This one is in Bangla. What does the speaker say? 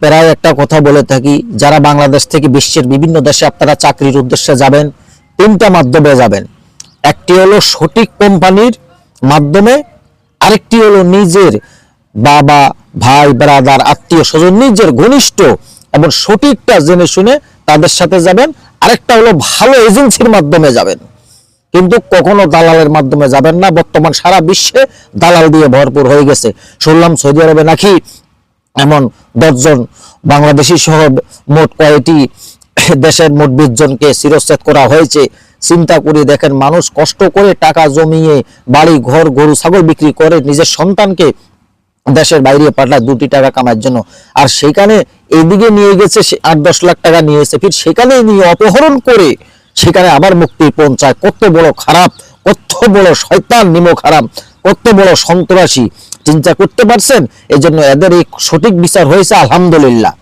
প্রায় একটা কথা বলে থাকি, যারা বাংলাদেশ থেকে বিশ্বের বিভিন্ন দেশে আপনারা চাকরির উদ্দেশ্যে যাবেন, তিনটা মাধ্যমে যাবেন। একটি হলো সঠিক কোম্পানির মাধ্যমে, আরেকটি হলো নিজের বাবা, ভাই, ব্রাদার, আত্মীয় স্বজন, নিজের ঘনিষ্ঠ এবং সঠিকটা জেনে শুনে তাদের সাথে যাবেন। আরেকটা হলো ভালো এজেন্সির মাধ্যমে যাবেন, কিন্তু কখনো দালালের মাধ্যমে যাবেন না। বর্তমান সারা বিশ্বে দালাল দিয়ে ভরপুর হয়ে গেছে। শুনলাম সৌদি আরবে নাকি এমন 10 জন বাংলাদেশি সহ মোট কয়েকটি দেশের মোট 20 জনকে শিরচ্ছেদ করা হয়েছে। চিন্তা করে দেখেন, মানুষ কষ্ট করে টাকা জমিয়ে বাড়ি ঘর গরু ছাগল বিক্রি করে নিজের সন্তানকে দেশের বাইরে পাঠায় 2টি টাকা কামার জন্য, আর সেখানে এদিকে নিয়ে গেছে 8-10 লাখ টাকা নিয়েছে, ফির সেখানে নিয়ে অপহরণ করে সেখানে আবার মুক্তি পৌঁছায়। কত বড় খারাপ, কত বড় শয়তান নিমক হারাম, কত বড় সন্ত্রাসী, চিন্তা করতে পারছেন? এই জন্য এদের এই সঠিক বিচার হয়েছে, আলহামদুলিল্লাহ।